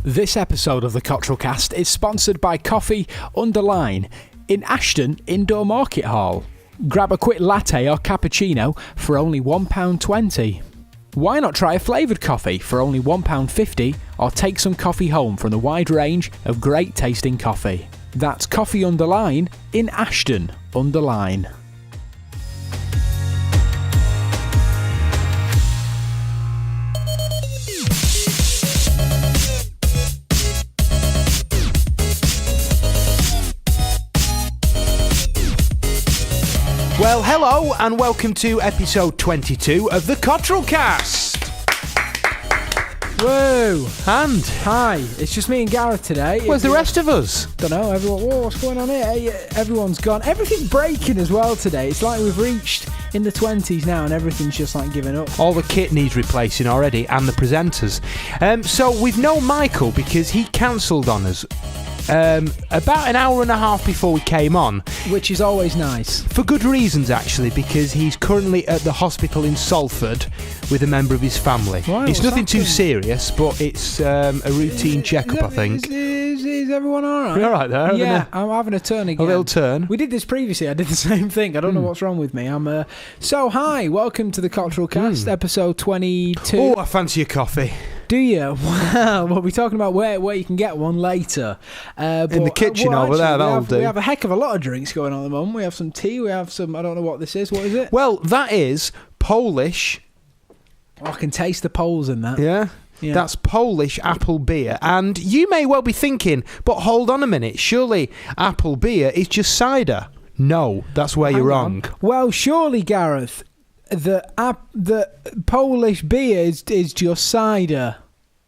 This episode of the Cottrell Cast is sponsored by Coffee Underline in Ashton Indoor Market Hall. Grab a quick latte or cappuccino for only £1.20. Why not try a flavoured coffee for only £1.50 or take some coffee home from the wide range of great tasting coffee? That's Coffee Underline in Ashton Underline. Well, hello and welcome to episode 22 of the Cottrell Cast. Whoa! And Hi, it's just me and Gareth today. where's the rest of us? Don't know, everyone. Whoa, what's going on here? Everyone's gone. Everything's breaking as well today. It's like we've reached in the 20s now and everything's just like giving up. All the kit needs replacing already and the presenters. So we've known Michael because he cancelled on us about an hour and a half before we came on. Which is always nice. For good reasons, actually, because he's currently at the hospital in Salford with a member of his family. Right, it's nothing too happened? serious, but it's a routine checkup, I think. Is everyone alright? You're all right there? Yeah, I'm having a turn again. A little turn. We did this previously. I did the same thing. I don't know what's wrong with me. So hi, welcome to the Cottrell Cast, episode 22. Oh, I fancy a coffee. Do you? Well, we'll be talking about where you can get one later. In the kitchen over there, that'll do. We have a heck of a lot of drinks going on at the moment. We have some tea, we have some, I don't know what this is. What is it? Well, that is Polish. Oh, I can taste the Poles in that. Yeah. Yeah. That's Polish apple beer. And you may well be thinking, but hold on a minute, surely apple beer is just cider. No, that's where you're wrong. Well, surely, Gareth, the Polish beer is just cider.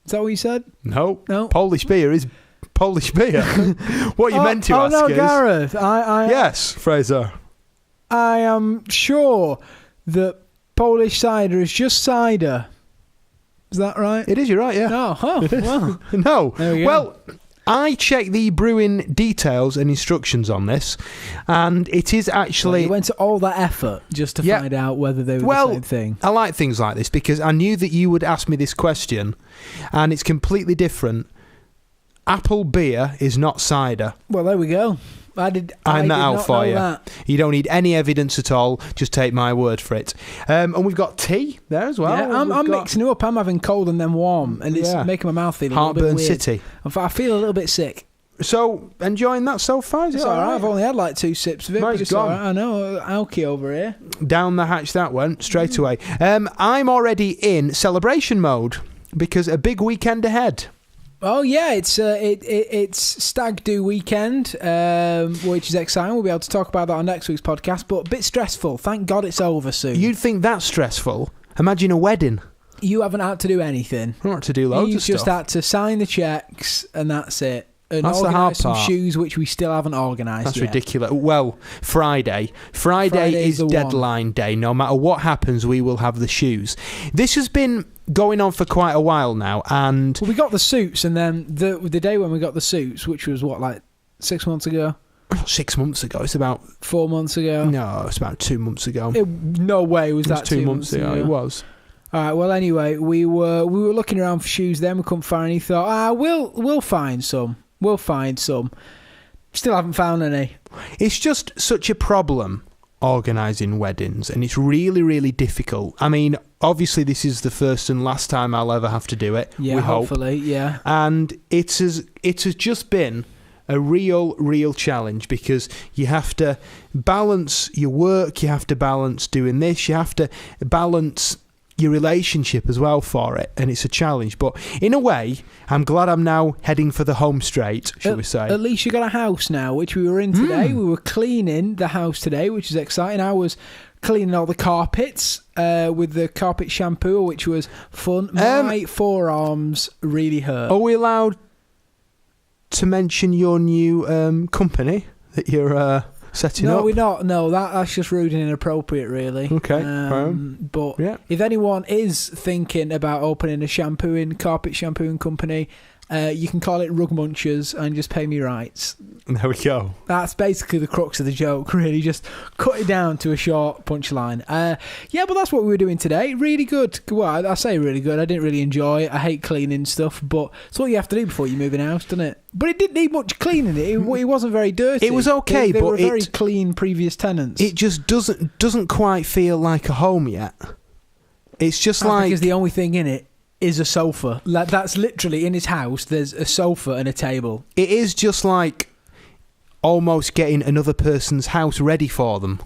Is that what you said? No. No. Polish beer is Polish beer. What you meant to ask no, is... Gareth, Yes, Fraser. I am sure that Polish cider is just cider. Is that right? It is, you're right, yeah. No, well. No. There we go. Well, I checked the brewing details and instructions on this, and it is actually... You went to all that effort just to find out whether they were the same thing. I like things like this because I knew that you would ask me this question, and it's completely different. Apple beer is not cider. Well, there we go. I did that out not for know you. that. You don't need any evidence at all. Just take my word for it. And we've got tea there as well. Yeah, I'm mixing it up. I'm having cold and then warm, and it's making my mouth feel a little bit Heartburn weird. City. I feel a little bit sick. So, enjoying that so far? Is It's it all right. right? I've only had like 2 sips of it. Mine's But it's gone. all right. I know. Alky over here. Down the hatch that went, straight away. I'm already in celebration mode because a big weekend ahead. Oh yeah, it's Stag Do weekend, which is exciting. We'll be able to talk about that on next week's podcast. But a bit stressful. Thank God it's over soon. You'd think that's stressful. Imagine a wedding. You haven't had to do anything. I want to do loads You've of stuff. just had to sign the checks, and that's it. And That's the hard organise some part. shoes, which we still haven't organised That's yet. ridiculous. Well, Friday Friday's is the deadline day. No matter what happens, we will have the shoes. This has been going on for quite a while now, and Well, we got the suits, and then the day when we got the suits, which was like 6 months ago, 6 months ago. It's about 4 months ago. no, it's about 2 months ago. No way was It was that 2 months ago. It was. All right. Well, anyway, we were looking around for shoes. Then we couldn't find any. Thought, we'll find some. We'll find some. Still haven't found any. It's just such a problem organising weddings, and it's really, really difficult. I mean, obviously, this is the first and last time I'll ever have to do it. Yeah, we hope. hopefully, yeah. And it has just been a real challenge because you have to balance your work, you have to balance doing this, you have to balance your relationship as well for it, and it's a challenge. But in a way, I'm glad I'm now heading for the home straight, shall we say. At least you got a house now, which we were in today. We were cleaning the house today, which is exciting. I was cleaning all the carpets with the carpet shampoo, which was fun. My forearms really hurt. Are we allowed to mention your new company that you're setting up? No, we're not. No, that's just rude and inappropriate, really. Okay. But yeah. if anyone is thinking about opening a carpet shampooing company, You can call it Rug Munchers and just pay me rights. There we go. That's basically the crux of the joke, really. Just cut it down to a short punchline. Yeah, but that's what we were doing today. Really good. Well, I say really good. I didn't really enjoy it. I hate cleaning stuff, but it's what you have to do before you move in a house, doesn't it? But it didn't need much cleaning. It wasn't very dirty. It was okay, they but were very clean previous tenants. It just doesn't quite feel like a home yet. It's just because the only thing in it is a sofa. Like, that's literally in his house. There's a sofa and a table. It is just like almost getting another person's house ready for them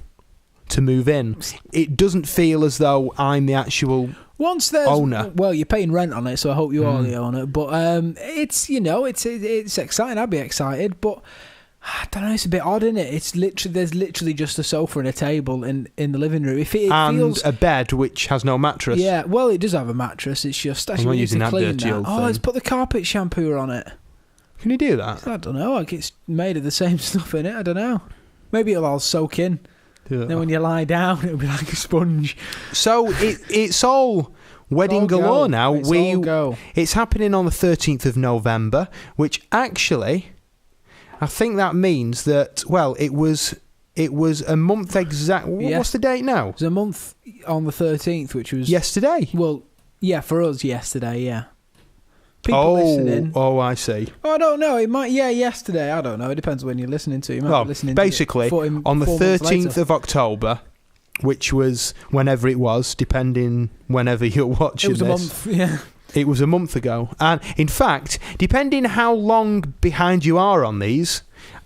to move in. It doesn't feel as though I'm the actual owner. Well, you're paying rent on it, so I hope you are the owner. But it's it's exciting. I'd be excited, but I don't know. It's a bit odd, isn't it? There's literally just a sofa and a table in the living room. And feels, a bed which has no mattress. Yeah, well, it does have a mattress. It's just actually I'm not using that clean dirty old thing. let's put the carpet shampooer on it. Can you do that? I don't know. Like, it's made of the same stuff in it. I don't know. Maybe it'll all soak in. Yeah. Then when you lie down, it'll be like a sponge. So it's all wedding galore now. It's happening on the 13th of November, which actually, I think that means that, well, it was a month exact. Yeah. What's the date now? It was a month on the 13th, which was yesterday. Well, yeah, for us yesterday. Yeah. People listening. Oh, I see. Oh, I don't know. It might. Yeah, yesterday. I don't know. It depends when you're listening to. You might be listening basically to it on the 13th of October, which was whenever it was, depending whenever you're watching this. It was a month. Yeah. It was a month ago. And in fact, depending how long behind you are on these,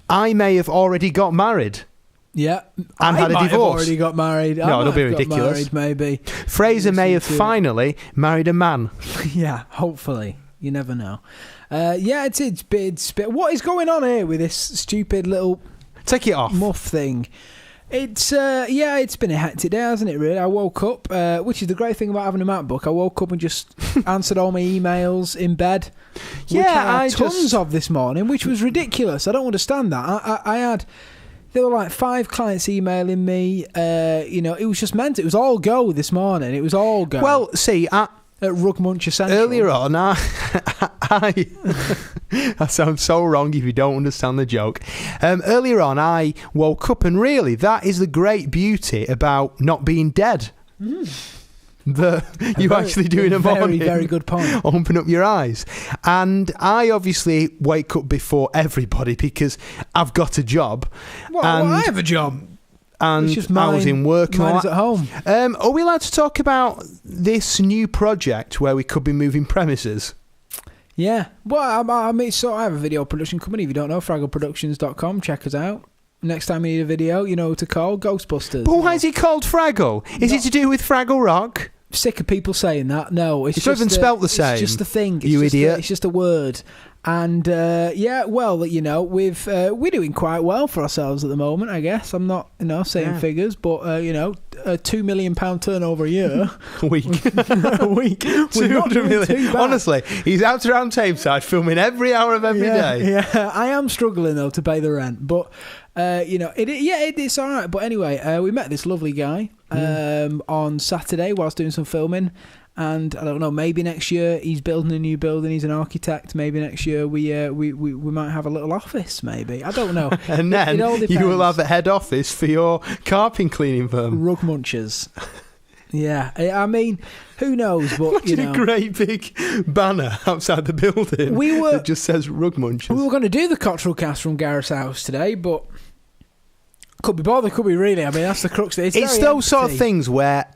I may have already got married. Yeah. And had a divorce. Have already got married. No, it'll be ridiculous. Married, maybe. Fraser may have finally married a man. Yeah, hopefully. You never know. Yeah, it's what is going on here with this stupid little take it off muff thing? It's been a hectic day, hasn't it, really? I woke up, which is the great thing about having a MacBook. I woke up and just answered all my emails in bed. Which I had tons of this morning, which was ridiculous. I don't understand that. There were like 5 clients emailing me. It was just meant. It was all go this morning. It was all go. Well, see, at Rug Muncher Central. Earlier on, I sound so wrong if you don't understand the joke. Earlier on, I woke up, and really, that is the great beauty about not being dead. Actually do in the morning. Very, very good point. Open up your eyes. And I obviously wake up before everybody because I've got a job. Well, I have a job. And I was in work. Mine's at home. Are we allowed to talk about this new project where we could be moving premises? Yeah. Well, I have a video production company. If you don't know, fraggleproductions.com. Check us out. Next time you need a video, you know who to call. Ghostbusters. But why is it called Fraggle? Is it to do with Fraggle Rock? Sick of people saying that. No, it's not even spelt the same. It's just a thing. Idiot. It's just a word. And we're doing quite well for ourselves at the moment. I guess I'm not saying figures, but a £2 million turnover a year, a week. 200 million. Honestly, he's out around Tameside filming every hour of every day. Yeah, I am struggling though to pay the rent, but it's all right. But anyway, we met this lovely guy on Saturday whilst doing some filming. And I don't know, maybe next year he's building a new building. He's an architect. Maybe next year we might have a little office. Maybe, I don't know. And then you will have a head office for your carpet cleaning firm. Rug Munchers. Yeah, I mean, who knows? But a great big banner outside the building. That just says Rug Munchers. We were going to do the Cottrell cast from Gareth's house today, but could be bothered. Could we really? I mean, that's the crux of it. It's those sort of things where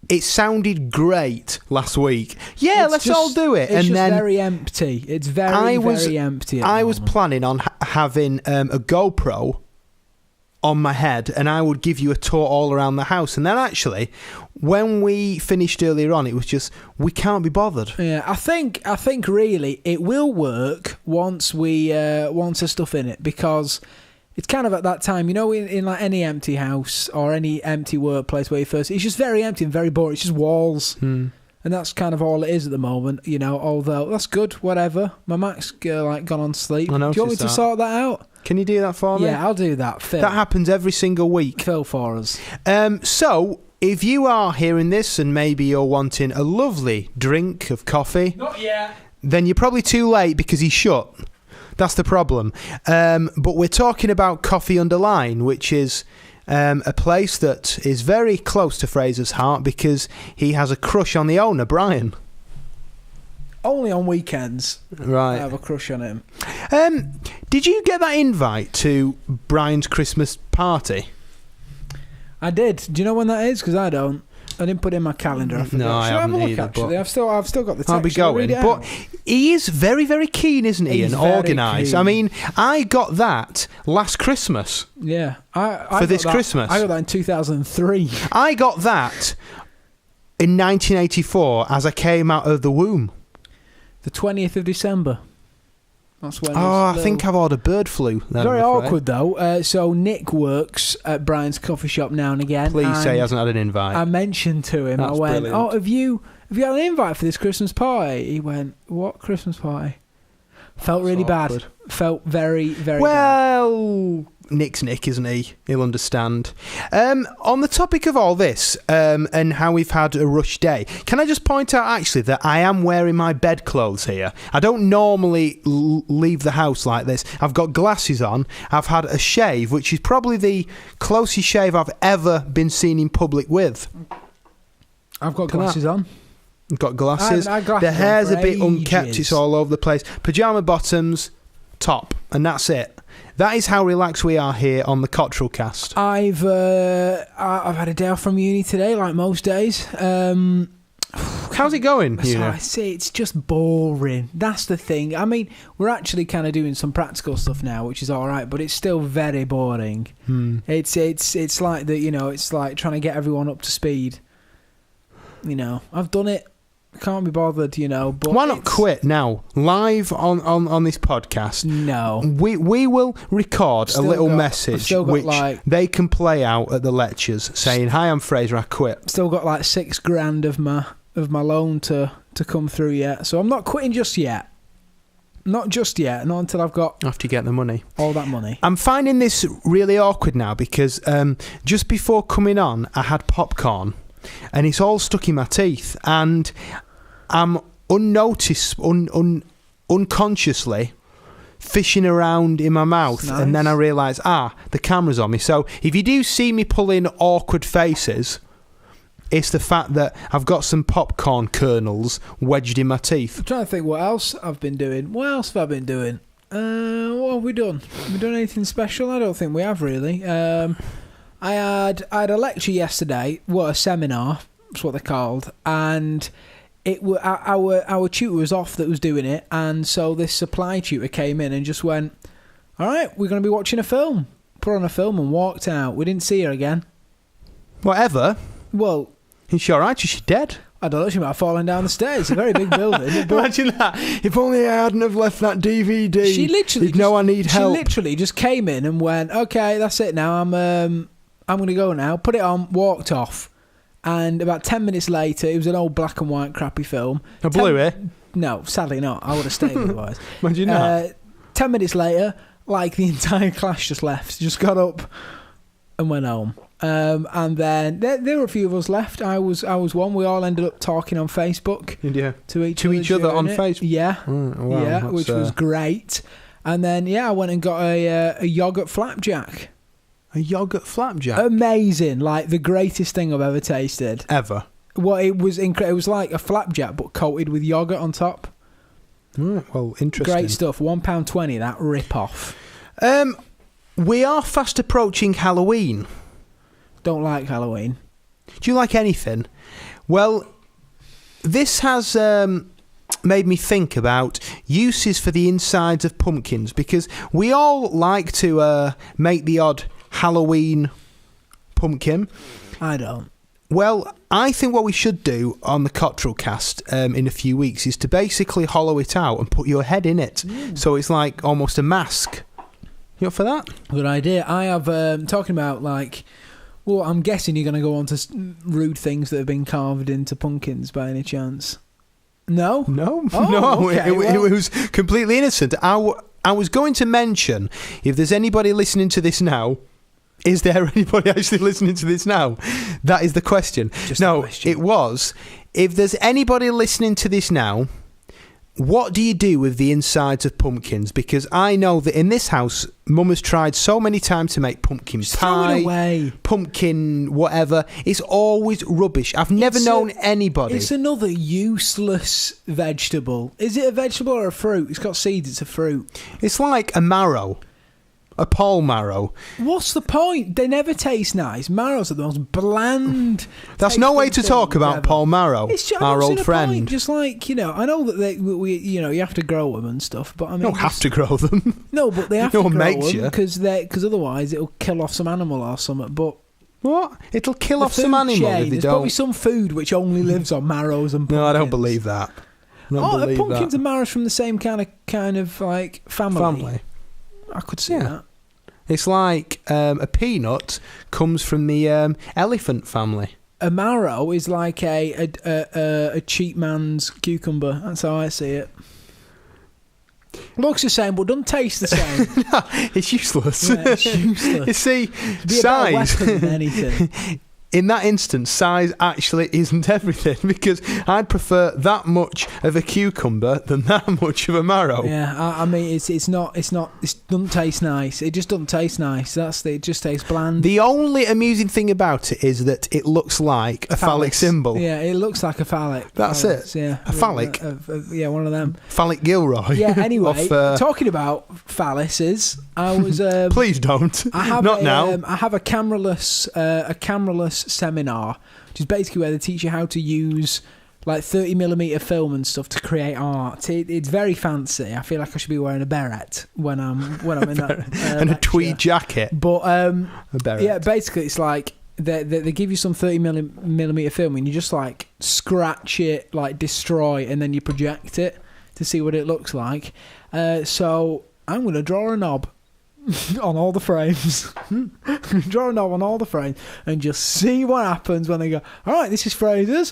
it sounded great last week. Yeah, let's all do it. It's then very empty. It's very empty. I was planning on having a GoPro on my head, and I would give you a tour all around the house. And then actually, when we finished earlier on, it was just, we can't be bothered. Yeah, I think really it will work once there's stuff in it, because it's kind of at that time, in like any empty house or any empty workplace where it's just very empty and very boring. It's just walls. And that's kind of all it is at the moment, although that's good, whatever. My Mac's gone on sleep. Do you want me to sort that out? Can you do that for me? Yeah, I'll do that, Phil. That happens every single week. Phil for us. So, if you are hearing this and maybe you're wanting a lovely drink of coffee... Not yet. then you're probably too late because he's shut. That's the problem. But we're talking about Coffee Underline, which is a place that is very close to Fraser's heart because he has a crush on the owner, Brian. Only on weekends. Right. I have a crush on him. Did you get that invite to Brian's Christmas party? I did. Do you know when that is? Because I don't. I didn't put it in my calendar. I forgot. No, I haven't have a look, either. actually? I've still got the text. I'll be going. But he is very, very keen, isn't he? He's and very organised. keen. I mean, I got that last Christmas. Yeah. I For this got that- Christmas. I got that in 2003. I got that in 1984 as I came out of the womb. The 20th of December. That's when. I think I've ordered bird flu. Then, Very I'm afraid. awkward though. So Nick works at Brian's coffee shop now and again. Please say he and hasn't had an invite. I mentioned to him. That's I went, brilliant. "Oh, have you had an invite for this Christmas party?" He went, "What Christmas party?" Felt really bad. awkward. Felt very, very bad. Well, Nick's Nick, isn't he? He'll understand. On the topic of all this and how we've had a rush day, can I just point out actually that I am wearing my bedclothes here? I don't normally leave the house like this. I've got glasses on. I've had a shave, which is probably the closest shave I've ever been seen in public with. I've got glasses on. I've got glasses. I had glasses The hair's on a for bit unkept. ages. It's all over the place. Pyjama bottoms, top, and that's it. That is how relaxed we are here on the Cottrell cast. I've had a day off from uni today, like most days. How's it going? So I say it's just boring. That's the thing. I mean, we're actually kind of doing some practical stuff now, which is all right, but it's still very boring. It's like that. It's like trying to get everyone up to speed. I've done it. Can't be bothered. But why not quit now? Live on this podcast. No. We will record a little message which they can play out at the lectures saying, "Hi, I'm Fraser, I quit." Still got like $6,000 of my loan to come through yet. So I'm not quitting just yet. Not just yet. Not until I've got After you get the money. all that money. I'm finding this really awkward now because just before coming on, I had popcorn and it's all stuck in my teeth and I'm unconsciously fishing around in my mouth. Nice. And then I realise, the camera's on me. So if you do see me pulling awkward faces, it's the fact that I've got some popcorn kernels wedged in my teeth. I'm trying to think what else I've been doing. What else have I been doing? What have we done? Have we done anything special? I don't think we have really. I had a lecture yesterday. A seminar. That's what they're called. And our tutor was off that was doing it, and so this supply tutor came in and just went, "All right, we're going to be watching a film." Put on a film and walked out. We didn't see her again. Whatever. Well, is she alright? Is she dead? I don't know. She might have fallen down the stairs. It's a very big building. But imagine that. If only I hadn't have left that DVD. She literally You'd know I need help. She literally just came in and went, "Okay, that's it now. I'm going to go now." Put it on, walked off. And about 10 minutes later, it was an old black and white crappy film. A Blu-ray? No, sadly not. I would have stayed otherwise. Imagine that. 10 minutes later, like the entire class just left. Just got up and went home. And then there were a few of us left. I was one. We all ended up talking on Facebook to each other on it. Facebook. Yeah, wow, yeah, which was great. And then I went and got a yogurt flapjack. A yogurt flapjack? Amazing, like the greatest thing I've ever tasted. Ever? Well, it was incredible. It was like a flapjack but coated with yogurt on top. Well, interesting. Great stuff. £1.20. That rip off. We are fast approaching Halloween. Don't like Halloween. Do you like anything? Well, this has made me think about uses for the insides of pumpkins because we all like to make the odd Halloween pumpkin. I don't. Well, I think what we should do on the Cottrell cast in a few weeks is to basically hollow it out and put your head in it. So it's like almost a mask. You up for that? Good idea. I have talking about like... Well, I'm guessing you're going to go on to rude things that have been carved into pumpkins by any chance. No? No. Oh, no. Okay, it was completely innocent. I was going to mention, if there's anybody listening to this now, is there anybody actually listening to this now? That is the question. Just the question. It was, if there's anybody listening to this now, what do you do with the insides of pumpkins? Because I know that in this house, Mum has tried so many times to make pumpkin Just pie, throw it away. pumpkin whatever. It's always rubbish. I've never known anybody. It's another useless vegetable. Is it a vegetable or a fruit? It's got seeds. It's a fruit. It's like a marrow. A pole marrow. What's the point? They never taste nice. Marrows are the most bland. That's no way to talk about ever. Paul Marrow, It's just, our old a friend. Point. Just like, I know that you have to grow them and stuff, but I mean, You don't have to grow them. No, but they have No to one grow makes them you. because otherwise it'll kill off some animal or something. But What? It'll kill the off some food animal chain, if they there's probably don't. some food which only lives on marrows and pumpkins. No, I don't believe that. I don't believe pumpkins that. and marrows from the same kind of like family. I could see that. It's like a peanut comes from the elephant family. A marrow is like a cheap man's cucumber. That's how I see it. Looks the same, but doesn't taste the same. No, it's useless. Yeah, it's useless. You see, It'd be a better size. weapon than anything. In that instance, size actually isn't everything, because I'd prefer that much of a cucumber than that much of a marrow. Yeah, I mean, it doesn't taste nice. It just doesn't taste nice. It just tastes bland. The only amusing thing about it is that it looks like a phallic symbol. Yeah, it looks like a phallic. That's phallus, it. Yeah, A phallic. Yeah, one of them. Phallic Gilroy. Yeah. Anyway, of, talking about phalluses, I was. Please don't. I have Not now. I have a cameraless seminar, which is basically where they teach you how to use like 30mm film and stuff to create art. It's very fancy. I feel like I should be wearing a beret when I'm in that And a tweed jacket. But A beret. yeah, basically it's like they give you some 30mm film and you just like scratch it, like destroy, and then you project it to see what it looks like. So I'm going to draw a knob on all the frames. Draw a knob on all the frames and just see what happens when they go, all right, this is Fraser's.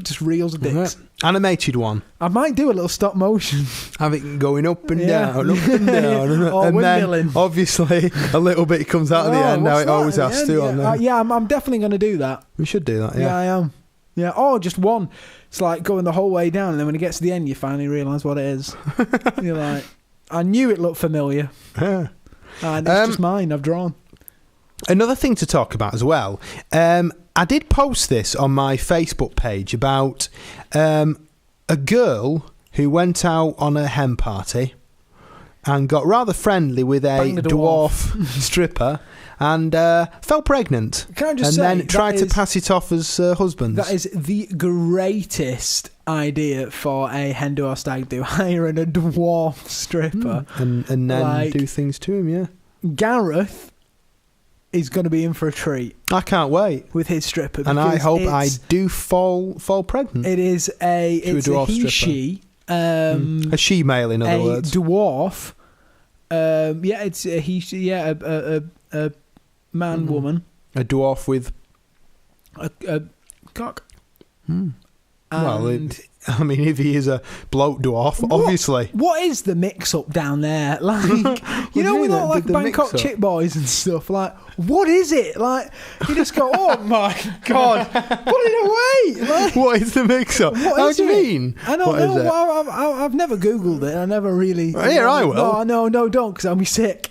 Just reels of dicks. Animated one. I might do a little stop motion. Have it going up and Yeah. down, up and down. Or and then, windmilling. obviously, a little bit comes out at the end. Now what's it that always at the has end? to. On there. Yeah, I'm definitely going to do that. We should do that, Yeah, yeah. I am. Yeah. Oh, just one. It's like going the whole way down, and then when it gets to the end, you finally realise what it is. You're like, I knew it looked familiar. Yeah. And it's just mine. I've drawn. Another thing to talk about as well. I did post this on my Facebook page about a girl who went out on a hen party and got rather friendly with a Banged a dwarf stripper and fell pregnant. Can I just and say, then that tried to is- pass it off as husbands. That is the greatest idea for a hen do or stag do. Hiring a dwarf stripper. and then like- do things to him, yeah. Gareth is going to be in for a treat I can't wait. with his stripper. And I because hope I it's- do fall pregnant. It is To a it's a dwarf he, stripper. she. A she-male, in other a words. dwarf. Yeah, it's a he, she, yeah, a man, woman, A dwarf with... a cock. Well, And I mean, if he is a bloke dwarf, obviously. what is the mix-up down there? Like, you know, do you with mean, all like the Bangkok mix-up? chick boys and stuff. Like, what is it? Like, you just go, oh my god, put it away. Like, What is the mix-up? what How is do you it? mean? I don't What is know. it? Well, I've never Googled it. I never really. Here, I will. No, don't, because I'll be sick.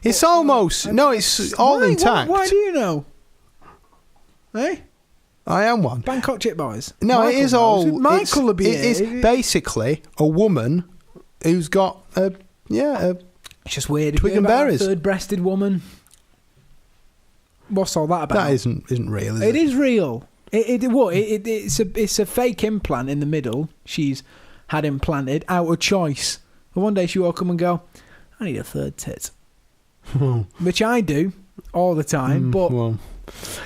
It's almost... No, it's all Why? intact. Why do you know? Hey? I am one. Bangkok chick boys. No, Michael it is knows. all... Michael will be It is here. basically a woman who's got a... Yeah, It's just weird. Have Twig you and heard about berries. a third-breasted woman. What's all that about? that isn't real, is it? It is real. It's a fake implant in the middle. She's had implanted out of choice. And one day she will come and go, I need a third tit. Which I do all the time, but Well,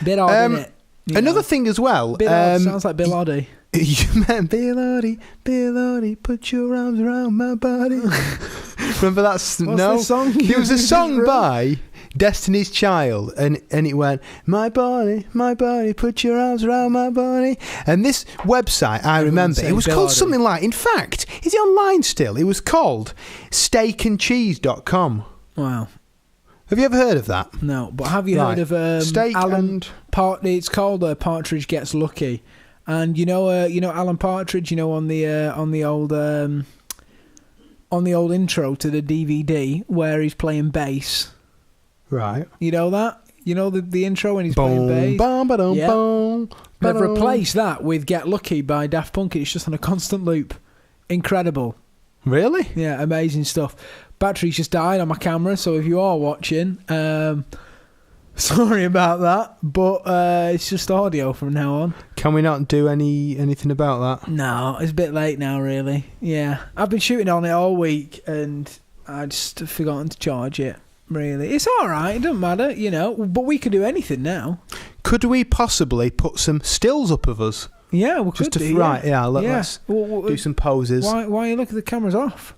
bit odd, innit? You another know? thing as well... Bit odd. Sounds like Bill Oddie. You meant Bill Oddie, put your arms around my body. Remember that? What's No, the song? there was a song by Destiny's Child, and it went, my body, put your arms around my body. And this website, I remember, say it was Bill called Oddie. something like, in fact, is it online still? It was called steakandcheese.com. Wow. Have you ever heard of that? No, but have you Right. heard of Steak Alan and... It's called Partridge Gets Lucky, And you know Alan Partridge, on the old intro to the DVD where he's playing bass. Right. You know that? You know the intro when he's playing bass? They've replaced that with Get Lucky by Daft Punk. It's just on a constant loop. Incredible. Really? Yeah, amazing stuff. Battery's just died on my camera, so if you are watching, sorry about that, but it's just audio from now on. Can we not do anything about that? No, it's a bit late now, really. Yeah, I've been shooting on it all week, and I just have forgotten to charge it. Really, it's all right. It doesn't matter, But we could do anything now. Could we possibly put some stills up of us? Yeah, we could do. Right, yeah. Let's do some poses. Why are you looking at the cameras off?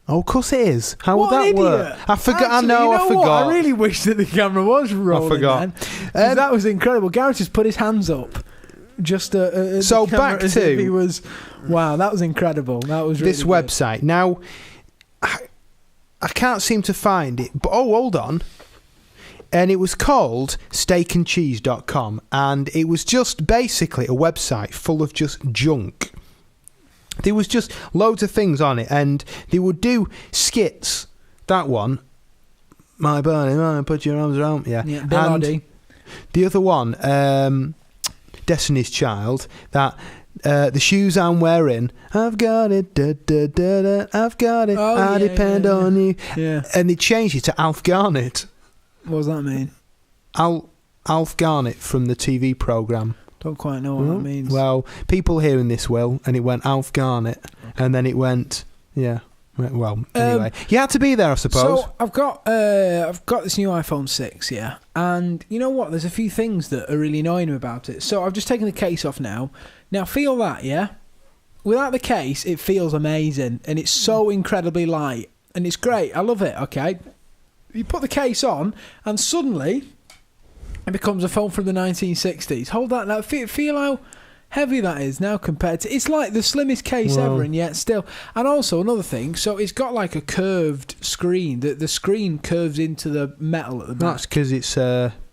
Oh, of course it is. How would that idiot. work? I forgot. Actually, I forgot. What? I really wish that the camera was rolling. I forgot. Then, that was incredible. Gareth just put his hands up. Just so the back as to if he was. Wow, that was incredible. That was really this good. website. Now, I can't seem to find it. But hold on. And it was called steakandcheese.com, and it was just basically a website full of just junk. There was just loads of things on it, and they would do skits. That one, my body, put your arms around, yeah. Bill and Oddie. the other one, Destiny's Child, that the shoes I'm wearing, I've got it, da, da, da, da, I've got it, I depend on you. Yeah. And they changed it to Alf Garnett. What does that mean? Alf Garnett from the TV programme. Don't quite know what that means. Well, people hearing this will, and it went Alf Garnett, and then it went, yeah. Well, anyway, you had to be there, I suppose. So I've got this new iPhone 6, yeah, and you know what? There's a few things that are really annoying me about it. So I've just taken the case off now. Now feel that, yeah. Without the case, it feels amazing, and it's so incredibly light, and it's great. I love it. Okay. You put the case on, and suddenly it becomes a phone from the 1960s. Hold that now. Feel how heavy that is now compared to... It's like the slimmest case ever, and yet still... And also, another thing, so it's got like a curved screen. The screen curves into the metal at the back. That's because it's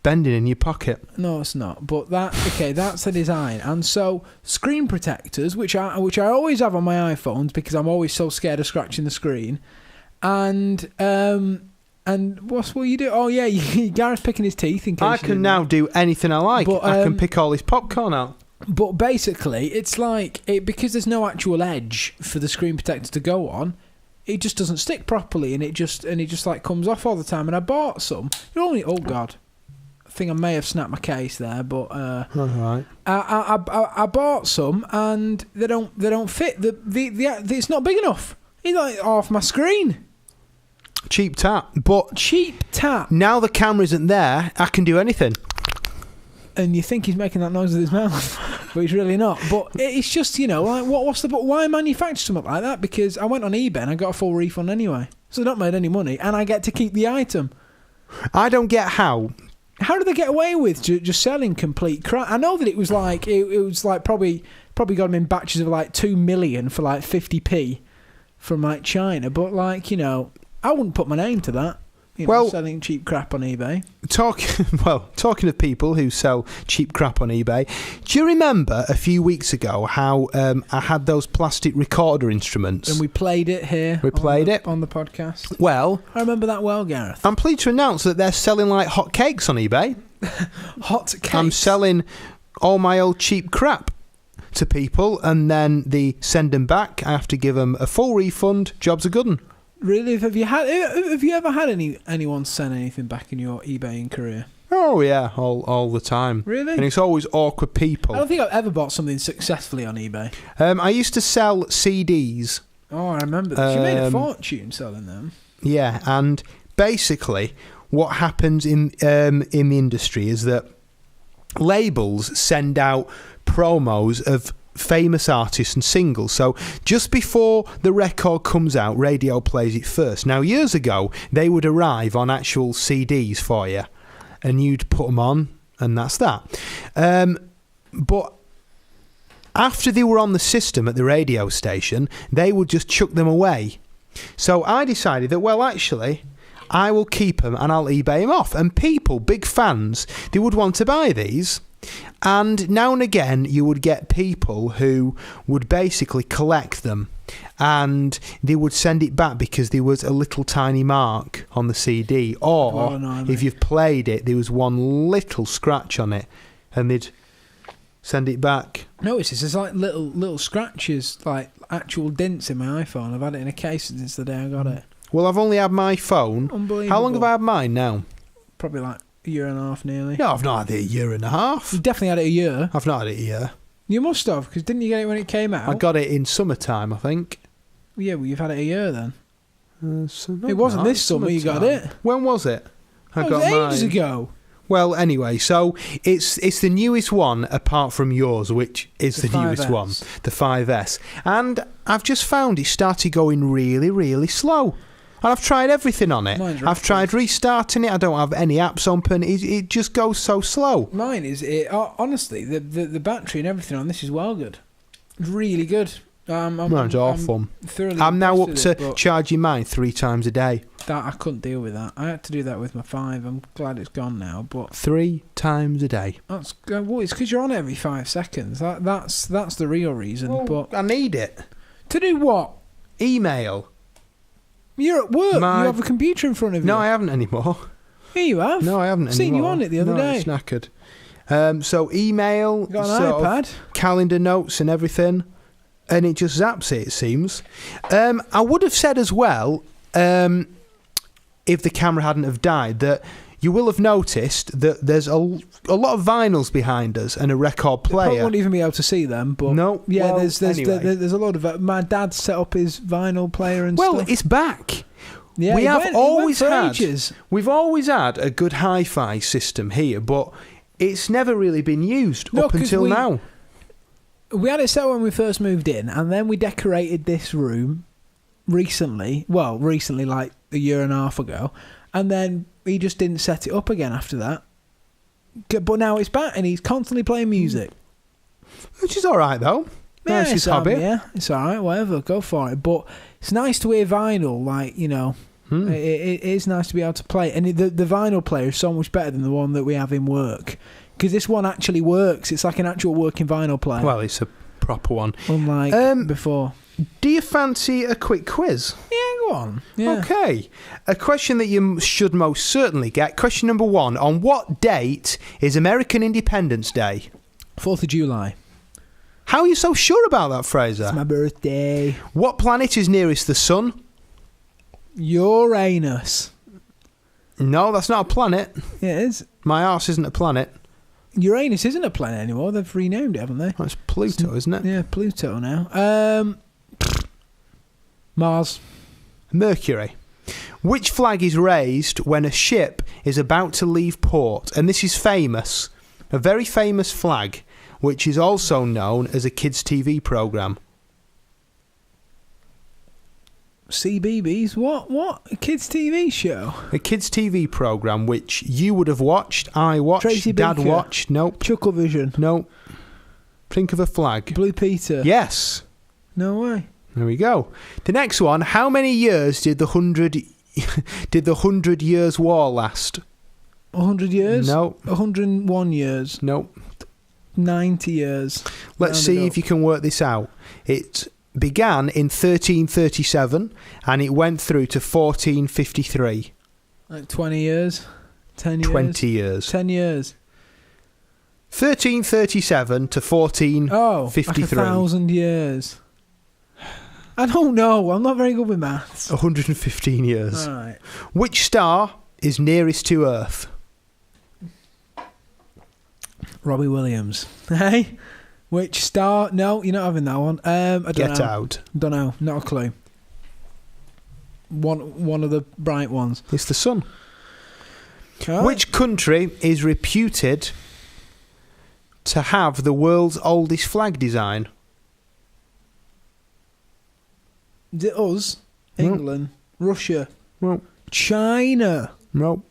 bending in your pocket. No, it's not. But that's the design. And so, screen protectors, which I always have on my iPhones because I'm always so scared of scratching the screen. And what will you do? Oh, yeah, Gareth's picking his teeth in case I can now do anything I like. But, I can pick all his popcorn out. But basically, it's like, because there's no actual edge for the screen protector to go on, it just doesn't stick properly, and it just like comes off all the time. And I bought some. Oh, God. I think I may have snapped my case there, but all right. I bought some, and they don't fit. It's not big enough. It's like off my screen. Cheap tap. But cheap tap. Now the camera isn't there, I can do anything. And you think he's making that noise with his mouth, but he's really not. But it's just, like, what's the... Why manufacture something like that? Because I went on eBay and I got a full refund anyway. So they've not made any money, and I get to keep the item. I don't get how. How do they get away with just selling complete crap? I know that it was like... It was like probably got them in batches of like 2 million for like 50p from like China. But like, I wouldn't put my name to that. Selling cheap crap on eBay. Talking of people who sell cheap crap on eBay, do you remember a few weeks ago how I had those plastic recorder instruments? And we played it here. We played it on the podcast. Well, I remember that well, Gareth. I'm pleased to announce that they're selling like hot cakes on eBay. Hot cakes? I'm selling all my old cheap crap to people, and then they send them back. I have to give them a full refund. Job's a good one. Really? Have you ever had anyone send anything back in your eBaying career? Oh yeah, all the time. Really? And it's always awkward people. I don't think I've ever bought something successfully on eBay. I used to sell CDs. Oh, I remember that. You made a fortune selling them. Yeah, and basically what happens in the industry is that labels send out promos of famous artists and singles. So just before the record comes out, radio plays it first. Now, years ago, they would arrive on actual CDs for you, and you'd put them on, and that's that. But after they were on the system at the radio station, they would just chuck them away. So I decided that, well, actually, I will keep them and I'll eBay them off. And people, big fans, they would want to buy these. And now and again, you would get people who would basically collect them, and they would send it back because there was a little tiny mark on the CD, or if you've played it, there was one little scratch on it, and they'd send it back. Notice there's like little scratches, like actual dents in my iPhone. I've had it in a case since the day I got it. Well, I've only had my phone. Unbelievable. How long have I had mine now? Probably like a year and a half nearly. No, I've not had it a year and a half. You definitely had it a year. I've not had it a year. You must have, because didn't you get it when it came out? I got it in summertime, I think. Yeah, well, you've had it a year then. So it wasn't this summer you got it. When was it? It was ages ago. Well, anyway, so it's the newest one apart from yours, which is the newest one, the 5S. And I've just found it started going really, really slow. And I've tried everything on it. I've tried restarting it. I don't have any apps open. It just goes so slow. Mine is honestly the battery and everything on this is well good. It's really good. Mine's awful. I'm now up to charging mine 3 times a day. That I couldn't deal with that. I had to do that with my 5. I'm glad it's gone now. But 3 times a day. That's well, it's because you're on every 5 seconds. That's the real reason. Well, but I need it to do what? Email. You're at work. You have a computer in front of you. No, I haven't anymore. Here you have. No, I haven't I've seen anymore. you on it the other day. It's knackered. So email, you got an iPad, calendar notes and everything, and it just zaps it seems. I would have said as well, if the camera hadn't have died, that you will have noticed that there's a lot of vinyls behind us and a record player. You won't even be able to see them, but no. Yeah, well, there's a lot of. My dad set up his vinyl player and stuff. Well, it's back. Yeah, We've always had a good hi-fi system here, but it's never really been used up until now. We had it set when we first moved in, and then we decorated this room recently. Well, recently, like a year and a half ago, and then he just didn't set it up again after that. But now it's back, and he's constantly playing music, which is all right though. Yeah, nice his hobby. Yeah, it's all right. Whatever, go for it. But it's nice to hear vinyl, like you know. It is nice to be able to play, and the vinyl player is so much better than the one that we have in work. Because this one actually works. It's like an actual working vinyl player. Well, it's a proper one. Unlike before. Do you fancy a quick quiz? Yeah, go on. Yeah. Okay. A question that you should most certainly get. Question number 1. On what date is American Independence Day? 4th of July. How are you so sure about that, Fraser? It's my birthday. What planet is nearest the sun? Uranus. No, that's not a planet. Yeah, it is. My arse isn't a planet. Uranus isn't a planet anymore. They've renamed it, haven't they? Well, it's Pluto, isn't it? Yeah, Pluto now. Mars. Mercury. Which flag is raised when a ship is about to leave port? And this is famous. A very famous flag, which is also known as a kids' TV programme. CBeebies? What? A kids' TV show? A kids' TV programme which you would have watched, I watched, Tracy Dad Beaker. watched. Nope. Chucklevision. Nope. Think of a flag. Blue Peter. Yes. No way. There we go. The next one. How many years did the 100 Years' War last? 100 years? Nope. 101 years. Nope. 90 years. Let's see if you can work this out. It began in 1337 and it went through to 1453. Like 20 years? 10 years? 20 years. 10 years. 1337 to 1453. Oh, like 1,000 years. I don't know. I'm not very good with maths. 115 years. All right. Which star is nearest to Earth? Robbie Williams. Hey? Which star? No, you're not having that one. I don't Get know. out. Don't know. Not a clue. One of the bright ones. It's the sun. Right. Which country is reputed to have the world's oldest flag design? Is it us? England? Russia? No. China? No.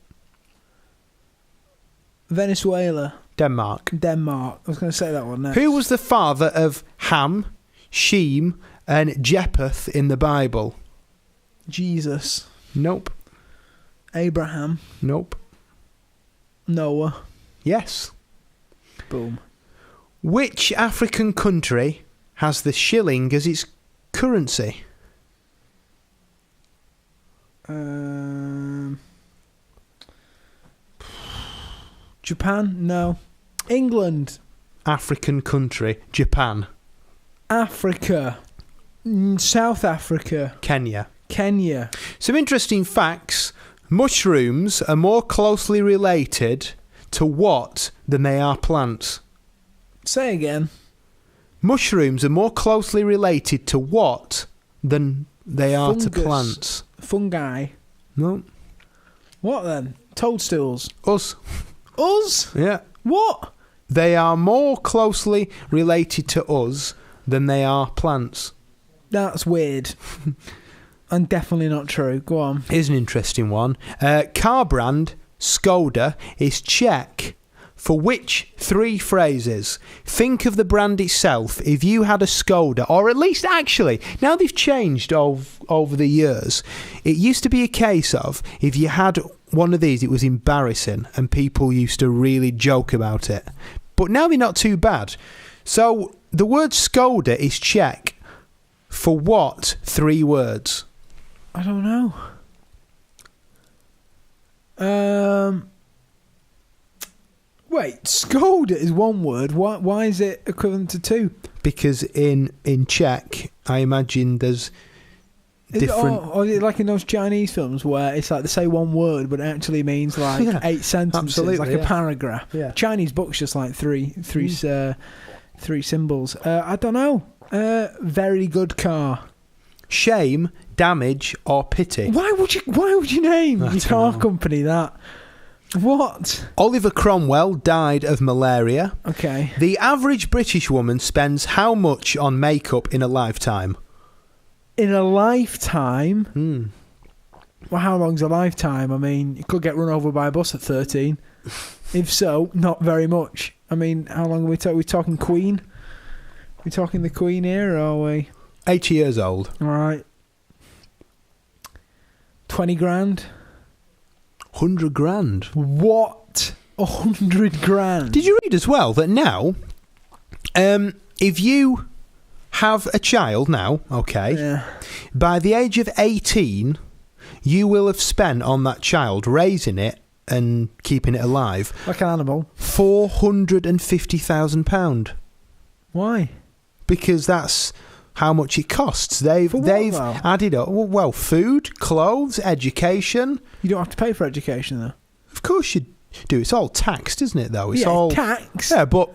Venezuela? Denmark. Denmark. I was going to say that one next. Who was the father of Ham, Shem, and Japheth in the Bible? Jesus. Nope. Abraham. Nope. Noah. Yes. Boom. Which African country has the shilling as its currency? Japan? No. England? African country. Japan. Africa? South Africa? Kenya. Kenya? Some interesting facts. Mushrooms are more closely related to what than they are plants? Say again. Mushrooms are more closely related to what than they are to plants? Fungi? No. What then? Toadstools? Us. Us? Yeah. What? They are more closely related to us than they are plants. That's weird. And definitely not true. Go on. Here's an interesting one. Car brand Skoda is Czech for which three phrases? Think of the brand itself. If you had a Skoda, or at least actually, now they've changed over the years. It used to be a case of if you had one of these, it was embarrassing and people used to really joke about it. But now they're not too bad. So the word Skoda is Czech for what three words? I don't know. Wait, Skoda is one word. Why is it equivalent to two? Because in Czech, I imagine there's different... Or is it like in those Chinese films where it's like they say one word but it actually means like 8 sentences, like a paragraph. Yeah. Chinese books just like three symbols. I don't know. Very good car. Shame, damage, or pity. Why would you name your car company that? What? Oliver Cromwell died of malaria. Okay. The average British woman spends how much on makeup in a lifetime? In a lifetime? Well, how long's a lifetime? I mean, you could get run over by a bus at 13. If so, not very much. I mean, how long are we talking? We're talking Queen? We're talking the Queen here, or are we? 80 years old. All right. 20 grand? 100 grand. What? 100 grand? Did you read as well that now, if you have a child now, okay, by the age of 18, you will have spent on that child raising it and keeping it alive. Like an animal. £450,000. Why? Because that's how much it costs. They've added up. Well, food, clothes, education. You don't have to pay for education, though. Of course you do. It's all taxed, isn't it, though? It's all taxed. Yeah, but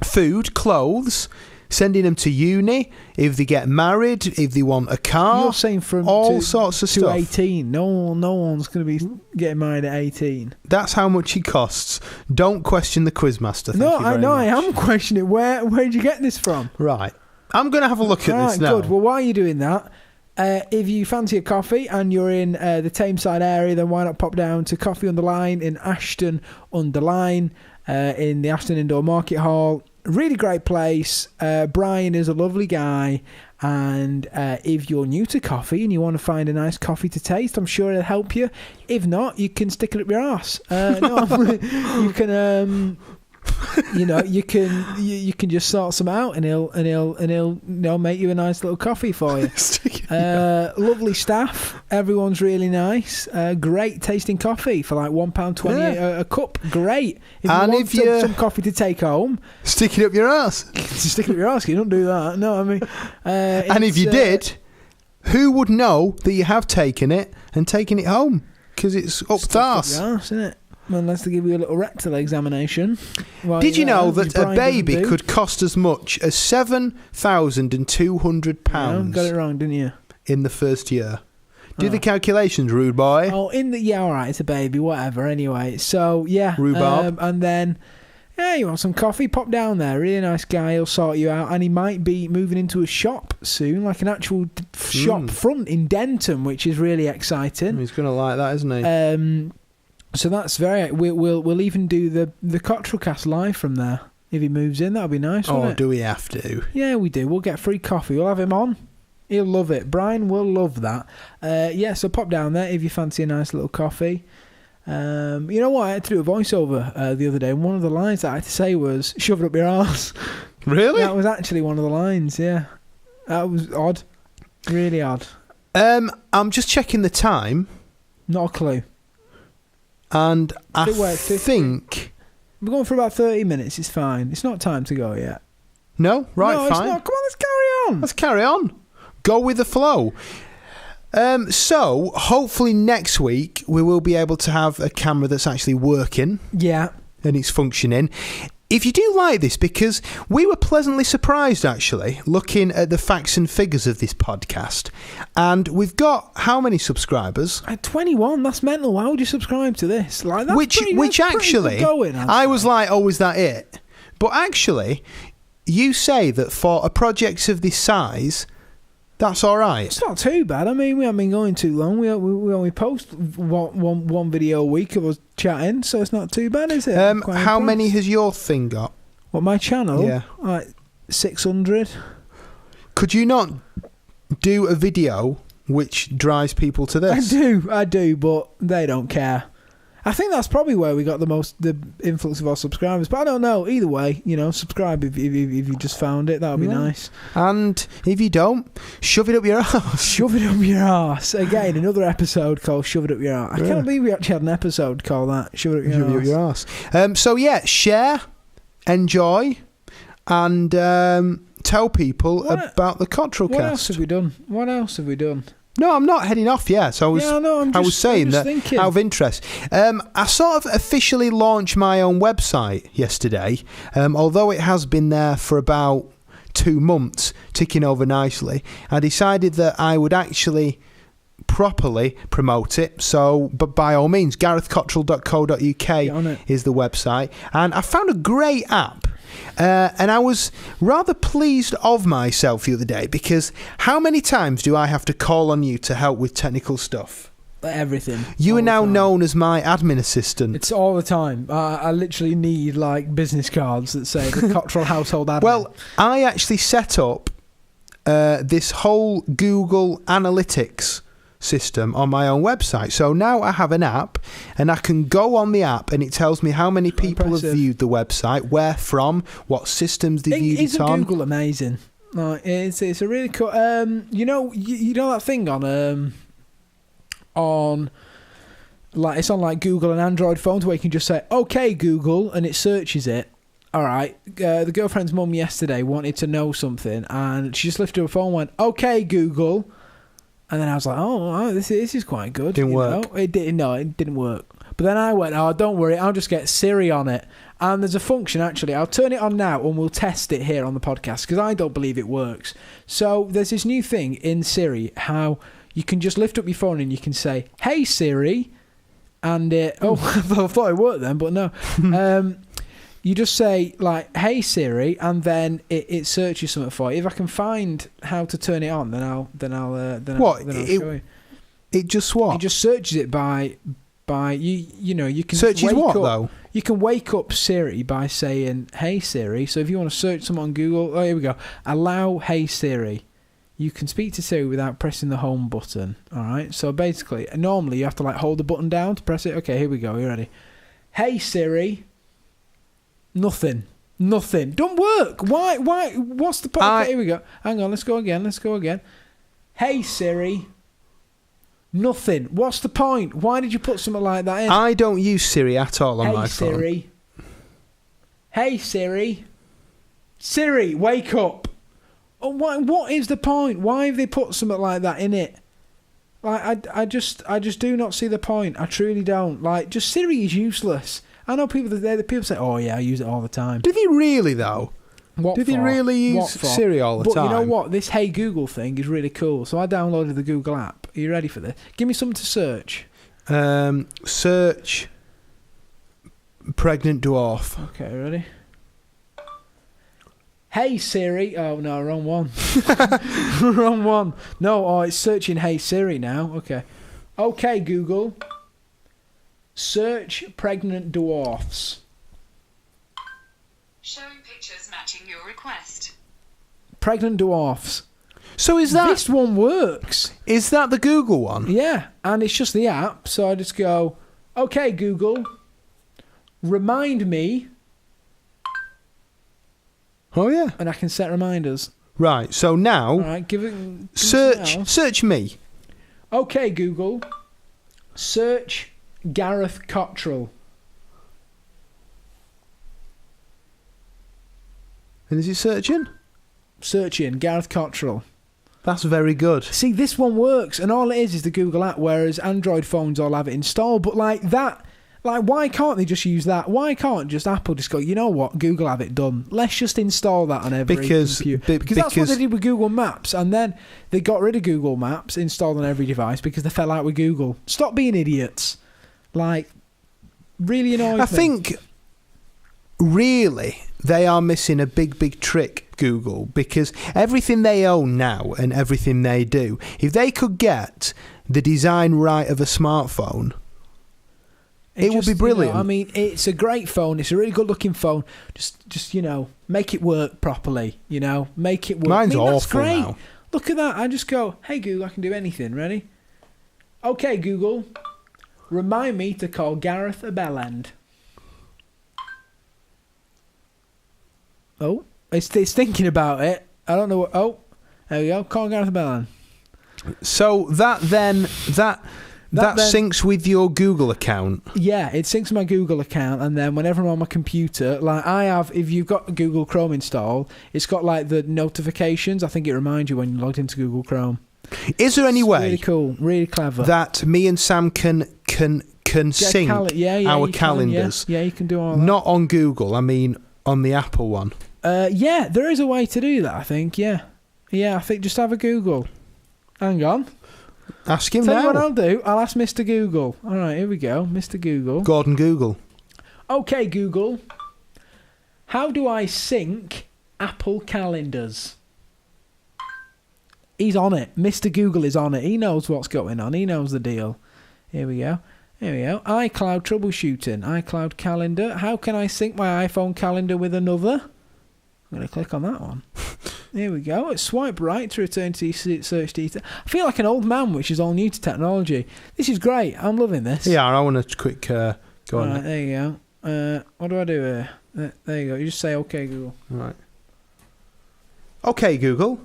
food, clothes, sending them to uni, if they get married, if they want a car. You're saying from sorts of to stuff. 18. No one's going to be getting married at 18. That's how much it costs. Don't question the quizmaster. I am questioning. Where did you get this from? Right. I'm going to have a look at this now. Good. Well, while you're doing that, if you fancy a coffee and you're in the Tameside area, then why not pop down to Coffee Underline in Ashton Underline in the Ashton Indoor Market Hall. Really great place. Brian is a lovely guy. And if you're new to coffee and you want to find a nice coffee to taste, I'm sure it'll help you. If not, you can stick it up your arse. You can... you can just sort some out, and he'll make you a nice little coffee for you. Lovely staff, everyone's really nice. Great tasting coffee for like £1.20 a cup. Great. If you want some coffee to take home, stick it up your arse. Stick it up your arse. You don't do that. No, I mean, and if you did, who would know that you have taken it and taken it home? Because it's up the arse, isn't it? Unless they give you a little rectal examination. Did you know that a baby could cost as much as £7,200? Got it wrong, didn't you? In the first year. Do the calculations, rude boy. Oh, alright, it's a baby, whatever, anyway. So, yeah. Rhubarb. And then, you want some coffee? Pop down there. Really nice guy, he'll sort you out. And he might be moving into a shop soon, like an actual shop front in Denton, which is really exciting. He's going to like that, isn't he? So that's we'll even do the Cottrell cast live from there. If he moves in, that'll be nice, won't it? Do we have to? Yeah, we do. We'll get free coffee. We'll have him on. He'll love it. Brian will love that. So pop down there if you fancy a nice little coffee. You know what? I had to do a voiceover the other day, and one of the lines that I had to say was "shove it up your arse." Really? That was actually one of the lines. Yeah, that was odd, really odd. I'm just checking the time, Not a clue. and I It worked, 50. think We're going for about 30 minutes. It's fine. It's not time to go yet. no. Right, no, fine. It's not. Come on, let's carry on. Let's carry on. Go with the flow. So hopefully next week we will be able to have a camera that's actually working Yeah. and it's functioning. If you do like this, because we were pleasantly surprised actually looking at the facts and figures of this podcast, and we've got how many subscribers? At 21, that's mental. Why would you subscribe to this? Like that's Which that's actually, good going, I was like, oh, is that it? But actually, you say that for a project of this size, that's all right. It's not too bad. I mean, we haven't been going too long. We only post one video a week of us chatting, so it's not too bad, is it? How many has your thing got? What, my channel? Yeah. Like 600. Could you not do a video which drives people to this? I do, but they don't care. I think that's probably where we got the influx of our subscribers. But I don't know. Either way, subscribe if you just found it. That would be nice. And if you don't, shove it up your ass. Shove it up your arse. Again, another episode called Shove It Up Your Arse. I can't believe we actually had an episode called that. Shove It Up Your Arse. So yeah, share, enjoy, and tell people about the Cottrell cast. What else have we done? No, I'm not heading off yet. So I was saying that thinking. out of interest. I sort of officially launched my own website yesterday, although it has been there for about 2 months, ticking over nicely. I decided that I would actually properly promote it. So, but by all means, garethcottrell.co.uk is the website. And I found a great app. And I was rather pleased of myself the other day, because how many times do I have to call on you to help with technical stuff? Everything. You are now known as my admin assistant. It's all the time. I literally need like business cards that say the Cottrell household admin. Well, I actually set up this whole Google Analytics system on my own website. So now I have an app, and I can go on the app and it tells me how many people have viewed the website, where from, what systems they viewed it on. Isn't Google amazing? Like, it's a really cool. You know that thing on like it's on like Google and Android phones where you can just say "Okay Google" and it searches it. All right, the girlfriend's mum yesterday wanted to know something, and she just lifted her phone and went, "Okay Google." And then I was like, oh, this is quite good. Didn't work. It didn't work. But then I went, oh, don't worry, I'll just get Siri on it. And there's a function, actually. I'll turn it on now and we'll test it here on the podcast, because I don't believe it works. So there's this new thing in Siri, how you can just lift up your phone and you can say, hey, Siri. And I thought it worked then, but no. You just say, like, hey, Siri, and then it searches something for you. If I can find how to turn it on, then I'll show you. It just what? It just searches it by you can searches what though? You can wake up Siri by saying, hey, Siri. So if you want to search something on Google, here we go. Allow Hey, Siri. You can speak to Siri without pressing the home button. All right. So basically, normally you have to like hold the button down to press it. Okay, here we go. You ready? Hey, Siri. Nothing. Don't work. Why? What's the point? Okay, here we go. Hang on. Let's go again. Hey, Siri. Nothing. What's the point? Why did you put something like that in? I don't use Siri at all on my phone. Siri. Hey, Siri. Siri, wake up. Oh, what is the point? Why have they put something like that in it? Like, I just do not see the point. I truly don't. Like, just Siri is useless. I know people say, oh yeah, I use it all the time. Do they really though? Do they really use Siri all the time? But you know what? This Hey Google thing is really cool. So I downloaded the Google app. Are you ready for this? Give me something to search. Search pregnant dwarf. Okay, ready? Hey Siri. Oh no, wrong one. Wrong one. No, it's searching Hey Siri now. Okay, Google. Search pregnant dwarfs. Showing pictures matching your request. Pregnant dwarfs. So is that... This one works. Is that the Google one? Yeah, and it's just the app. So I just go, Okay, Google. Remind me. Oh, yeah. And I can set reminders. Right, so now... All right, give it... Search me. Okay, Google. Search Gareth Cottrell. And is it searching? Searching Gareth Cottrell. That's very good. See, this one works, and all it is the Google app, whereas Android phones all have it installed. But like that, like why can't they just use that? Why can't just Apple just go, you know what, Google have it done. Let's just install that on every computer. Because that's what they did with Google Maps, and then they got rid of Google Maps, installed on every device because they fell out with Google. Stop being idiots. Like, really annoying. I think, really, they are missing a big trick, Google, because everything they own now and everything they do, if they could get the design right of a smartphone, it would be brilliant. You know, I mean, it's a great phone. It's a really good-looking phone. Just make it work properly. Make it work. Mine's awful that's great. now. Look at that. I just go, hey, Google, I can do anything. Ready? Okay, Google. Remind me to call Gareth a bellend. Oh, it's thinking about it. I don't know what... Oh, there we go. Call Gareth a bellend. So that syncs with your Google account. Yeah, it syncs with my Google account, and then whenever I'm on my computer, like I have, if you've got Google Chrome installed, it's got like the notifications. I think it reminds you when you're logged into Google Chrome. Is there any way? Really cool, really clever. That me and Sam can sync our calendars? Yeah, you can do all that. Not on Google. I mean, on the Apple one. Yeah, there is a way to do that. I think. Yeah, I think just have a Google. Hang on. Ask him Tell now. you what I'll do. I'll ask Mr. Google. All right, here we go. Mr. Google. Gordon Google. Okay, Google. How do I sync Apple calendars? He's on it. Mr. Google is on it. He knows what's going on. He knows the deal. Here we go. iCloud troubleshooting. iCloud calendar. How can I sync my iPhone calendar with another? I'm going to click on that one. Here we go. It's swipe right to return to search detail. I feel like an old man, which is all new to technology. This is great. I'm loving this. Yeah, I want a quick go on. Right, there you go. What do I do here? There you go. You just say, okay, Google. Right. Okay, Google.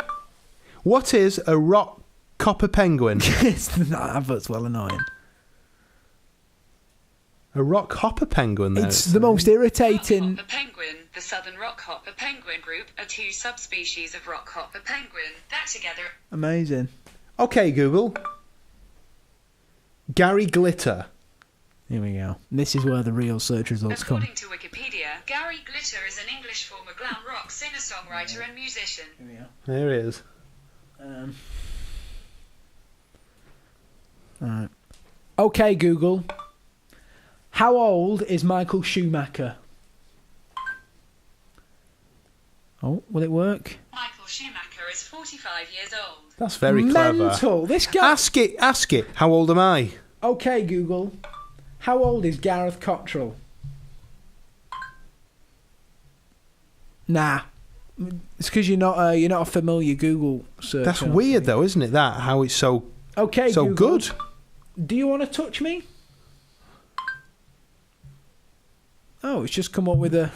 What is a rock copper penguin? That advert's well annoying. A rock hopper penguin, there. It's the most irritating... Rockhopper penguin. The southern rockhopper penguin group are two subspecies of rockhopper penguin that together... Amazing. Okay, Google. Gary Glitter. Here we go. This is where the real search results come. According to Wikipedia, Gary Glitter is an English former glam rock singer-songwriter and musician. Here we go. There he is. Alright. Okay, Google. How old is Michael Schumacher? Oh, will it work? Michael Schumacher is 45 years old. That's very clever. Mental. This guy... Ask it. How old am I? Okay, Google. How old is Gareth Cottrell? Nah. It's because you're not a familiar Google search. That's weird, though, isn't it? That how it's so Google, good. Do you want to touch me? Oh, it's just come up with a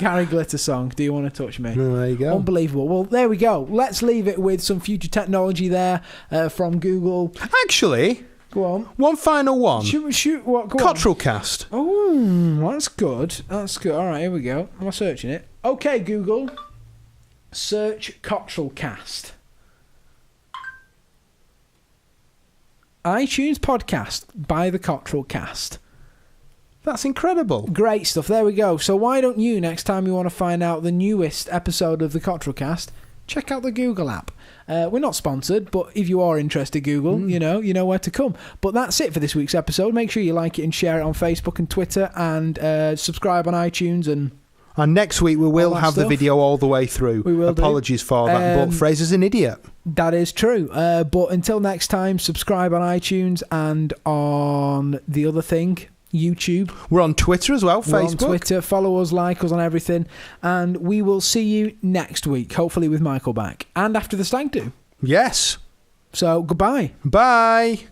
Gary Glitter song. Do you want to touch me? Oh, there you go. Unbelievable. Well, there we go. Let's leave it with some future technology there from Google. Actually, go on. One final one. Shoot. What? Go Cottrell cast. Oh, that's good. That's good. All right, here we go. Am I searching it? Okay, Google. Search Cottrell cast. iTunes podcast by the Cottrell cast. That's incredible. Great stuff. There we go. So why don't you, next time you want to find out the newest episode of the Cottrell cast, check out the Google app. We're not sponsored, but if you are interested, Google, you know where to come. But that's it for this week's episode. Make sure you like it and share it on Facebook and Twitter, and subscribe on iTunes. And next week we will have the video all the way through. We will. Apologies for that, but Fraser's an idiot. That is true. But until next time, subscribe on iTunes and on the other thing, YouTube. We're on Twitter as well, Facebook. We're on Twitter. Follow us, like us on everything. And we will see you next week, hopefully with Michael back. And after the stag do. Yes. So, goodbye. Bye.